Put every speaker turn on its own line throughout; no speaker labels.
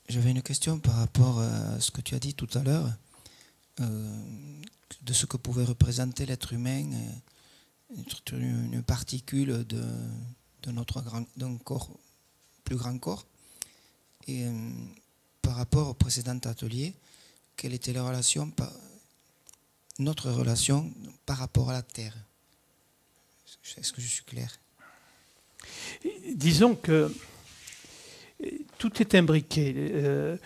J'avais une question par rapport à ce que tu as dit tout à l'heure, de ce que pouvait représenter l'être humain, une particule d'un corps, plus grand corps. Et par rapport au précédent atelier, quelle était notre relation par rapport à la Terre? Est-ce que je suis clair?
Disons que tout est imbriqué.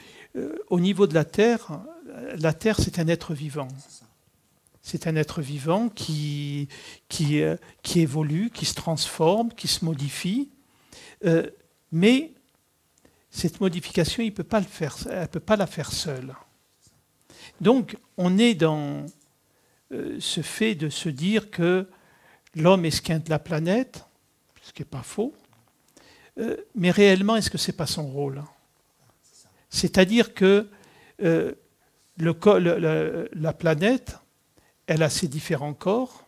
Au niveau de la Terre c'est un être vivant. C'est un être vivant qui évolue, qui se transforme, qui se modifie. Mais cette modification, elle ne peut pas la faire seule. Donc, on est dans ce fait de se dire que l'homme esquinte la planète, ce qui n'est pas faux, mais réellement, est-ce que ce n'est pas son rôle? C'est-à-dire que la planète, elle a ses différents corps.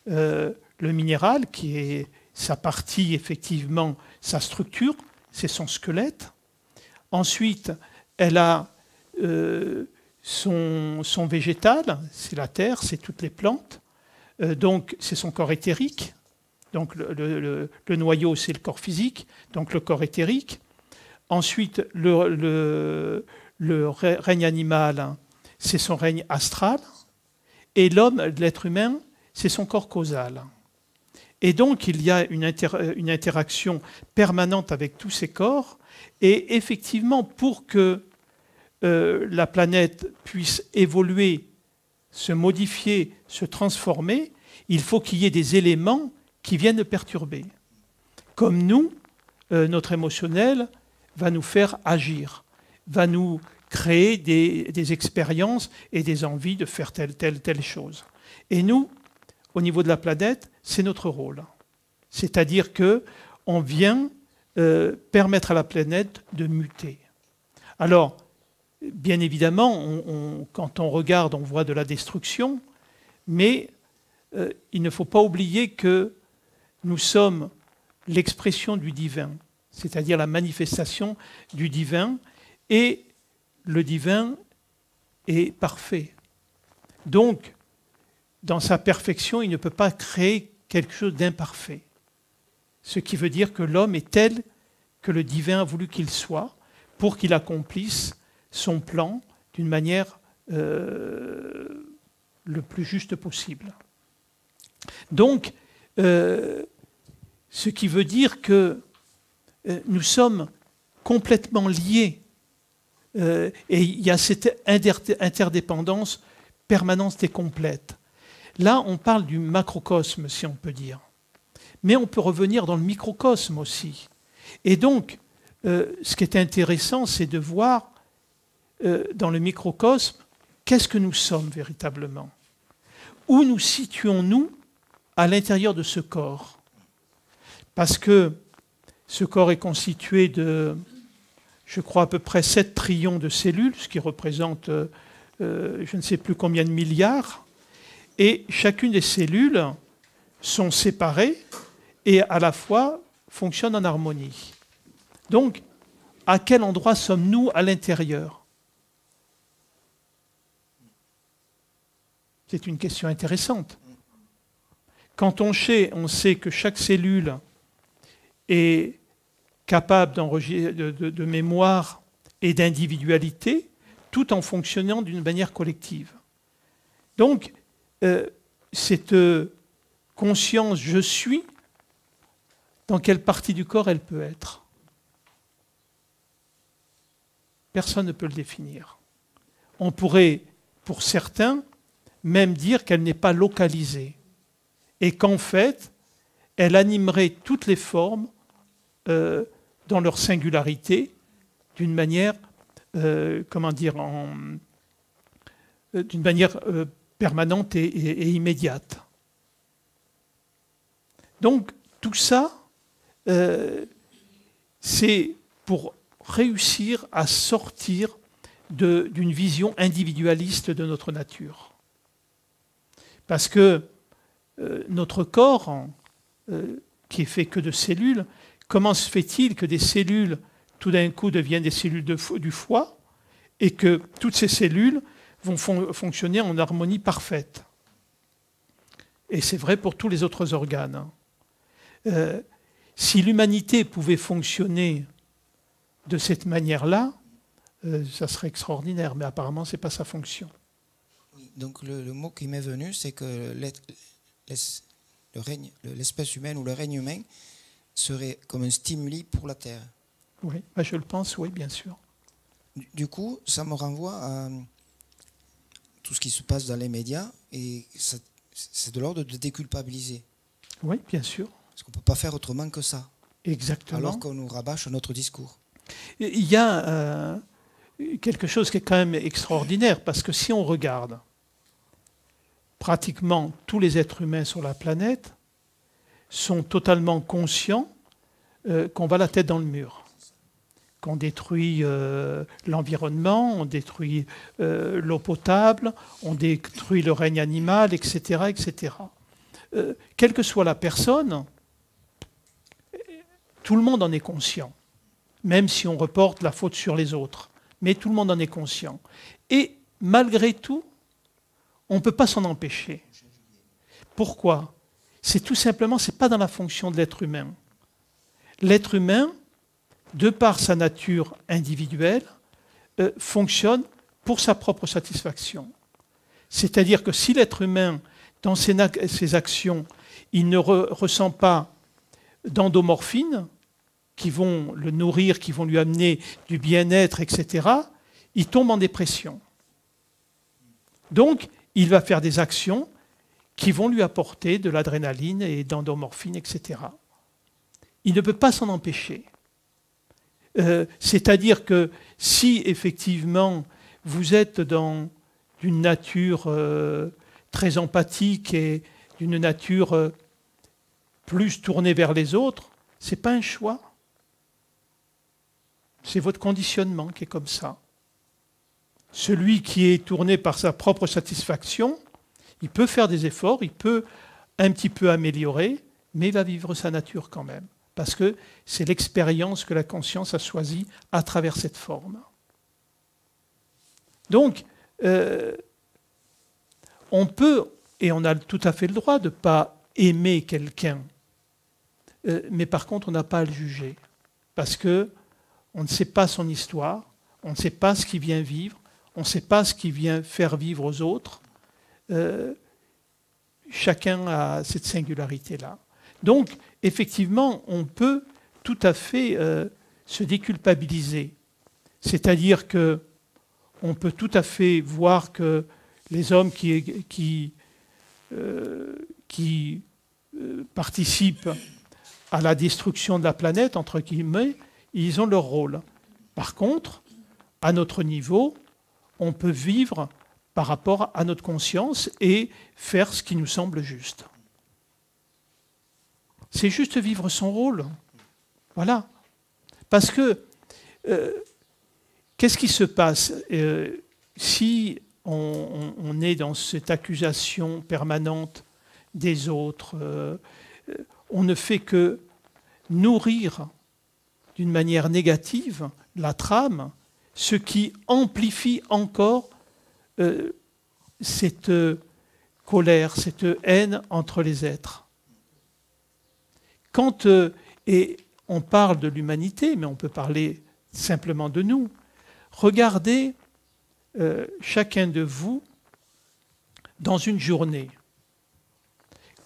Le minéral, qui est sa partie, effectivement, sa structure, c'est son squelette. Ensuite, elle a son végétal, c'est la terre, c'est toutes les plantes. Donc, c'est son corps éthérique. Donc, le noyau, c'est le corps physique, donc le corps éthérique. Ensuite, le règne animal, c'est son règne astral. Et l'homme, l'être humain, c'est son corps causal. Et donc, il y a une interaction permanente avec tous ces corps. Et effectivement, pour que la planète puisse évoluer, se modifier, se transformer, il faut qu'il y ait des éléments qui viennent perturber. Comme nous, notre émotionnel va nous faire agir, va nous créer des expériences et des envies de faire telle chose. Et nous, au niveau de la planète, c'est notre rôle. C'est-à-dire qu'on vient permettre à la planète de muter. Alors, bien évidemment, quand on regarde, on voit de la destruction, mais il ne faut pas oublier que nous sommes l'expression du divin, c'est-à-dire la manifestation du divin, et le divin est parfait. Donc, dans sa perfection, il ne peut pas créer quelque chose d'imparfait. Ce qui veut dire que l'homme est tel que le divin a voulu qu'il soit pour qu'il accomplisse son plan d'une manière le plus juste possible. Donc, ce qui veut dire que nous sommes complètement liés et il y a cette interdépendance permanente et complète. Là, on parle du macrocosme, si on peut dire. Mais on peut revenir dans le microcosme aussi. Et donc, ce qui est intéressant, c'est de voir dans le microcosme, qu'est-ce que nous sommes véritablement? Où nous situons-nous à l'intérieur de ce corps? Parce que ce corps est constitué de, je crois, à peu près 7 trillions de cellules, ce qui représente je ne sais plus combien de milliards. Et chacune des cellules sont séparées et à la fois fonctionnent en harmonie. Donc, à quel endroit sommes-nous à l'intérieur? C'est une question intéressante. Quand on sait que chaque cellule est capable de mémoire et d'individualité, tout en fonctionnant d'une manière collective. Donc, cette conscience « je suis », dans quelle partie du corps elle peut être? Personne ne peut le définir. On pourrait, pour certains, même dire qu'elle n'est pas localisée et qu'en fait, elle animerait toutes les formes dans leur singularité d'une manière, d'une manière permanente et immédiate. Donc, tout ça, c'est pour réussir à sortir d'une vision individualiste de notre nature. Parce que notre corps, qui est fait que de cellules, comment se fait-il que des cellules tout d'un coup deviennent des cellules du foie et que toutes ces cellules vont fonctionner en harmonie parfaite. Et c'est vrai pour tous les autres organes. Si l'humanité pouvait fonctionner de cette manière-là, ça serait extraordinaire, mais apparemment, ce n'est pas sa fonction.
Donc le mot qui m'est venu, c'est que l'espèce humaine ou le règne humain serait comme un stimuli pour la Terre.
Oui, je le pense, oui, bien sûr.
Du coup, ça me renvoie à tout ce qui se passe dans les médias, et c'est de l'ordre de déculpabiliser.
Oui, bien sûr.
Parce qu'on ne peut pas faire autrement que ça.
Exactement.
Alors qu'on nous rabâche notre discours.
Il y a quelque chose qui est quand même extraordinaire, parce que si on regarde pratiquement tous les êtres humains sur la planète sont totalement conscients qu'on va la tête dans le mur, qu'on détruit l'environnement, on détruit l'eau potable, on détruit le règne animal, etc. etc. Quelle que soit la personne, tout le monde en est conscient, même si on reporte la faute sur les autres. Mais tout le monde en est conscient. Et malgré tout, on ne peut pas s'en empêcher. Pourquoi? C'est tout simplement, ce n'est pas dans la fonction de l'être humain. L'être humain, de par sa nature individuelle, fonctionne pour sa propre satisfaction. C'est-à-dire que si l'être humain, dans ses actions, il ne ressent pas d'endomorphines qui vont le nourrir, qui vont lui amener du bien-être, etc., il tombe en dépression. Donc, il va faire des actions qui vont lui apporter de l'adrénaline et d'endomorphine, etc. Il ne peut pas s'en empêcher. C'est-à-dire que si, effectivement, vous êtes dans une nature très empathique et d'une nature plus tournée vers les autres, ce n'est pas un choix. C'est votre conditionnement qui est comme ça. Celui qui est tourné par sa propre satisfaction, il peut faire des efforts, il peut un petit peu améliorer, mais il va vivre sa nature quand même. Parce que c'est l'expérience que la conscience a choisie à travers cette forme. Donc, on peut, et on a tout à fait le droit de ne pas aimer quelqu'un, mais par contre, on n'a pas à le juger. Parce que on ne sait pas son histoire, on ne sait pas ce qu'il vient vivre, on ne sait pas ce qu'il vient faire vivre aux autres. Chacun a cette singularité-là. Donc, effectivement, on peut tout à fait se déculpabiliser. C'est-à-dire qu'on peut tout à fait voir que les hommes qui participent à la destruction de la planète, entre guillemets, ils ont leur rôle. Par contre, à notre niveau, on peut vivre par rapport à notre conscience et faire ce qui nous semble juste. C'est juste vivre son rôle. Voilà. Parce que, qu'est-ce qui se passe si on est dans cette accusation permanente des autres, on ne fait que nourrir d'une manière négative la trame, ce qui amplifie encore cette colère, cette haine entre les êtres. Quand et on parle de l'humanité, mais on peut parler simplement de nous, regardez chacun de vous dans une journée.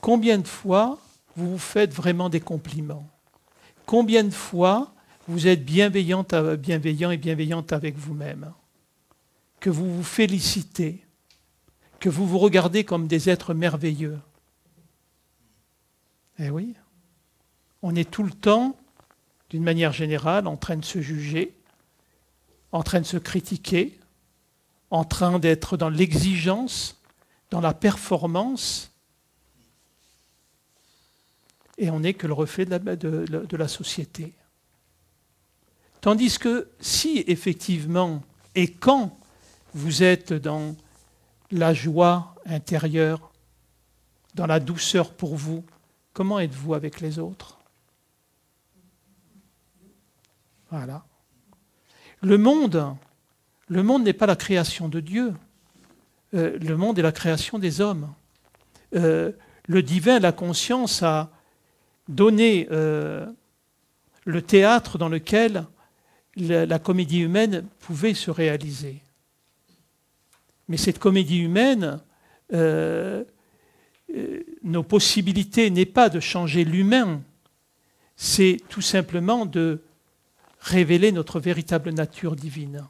Combien de fois vous vous faites vraiment des compliments? Combien de fois vous êtes bienveillant et bienveillante avec vous-même? Que vous vous félicitez, que vous vous regardez comme des êtres merveilleux. Eh oui, on est tout le temps, d'une manière générale, en train de se juger, en train de se critiquer, en train d'être dans l'exigence, dans la performance, et on n'est que le reflet de la société. Tandis que si, effectivement, et quand vous êtes dans la joie intérieure, dans la douceur pour vous, comment êtes-vous avec les autres? Voilà. Le monde n'est pas la création de Dieu. Le monde est la création des hommes. Le divin, la conscience, a donné le théâtre dans lequel la comédie humaine pouvait se réaliser. Mais cette comédie humaine, nos possibilités n'est pas de changer l'humain, c'est tout simplement de révéler notre véritable nature divine.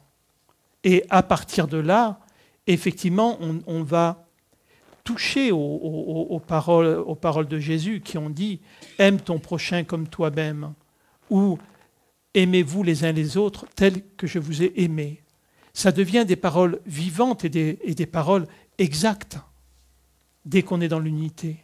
Et à partir de là, effectivement, on va toucher aux paroles de Jésus qui ont dit « Aime ton prochain comme toi-même » ou « Aimez-vous les uns les autres tels que je vous ai aimés ». Ça devient des paroles vivantes et des paroles exactes dès qu'on est dans l'unité.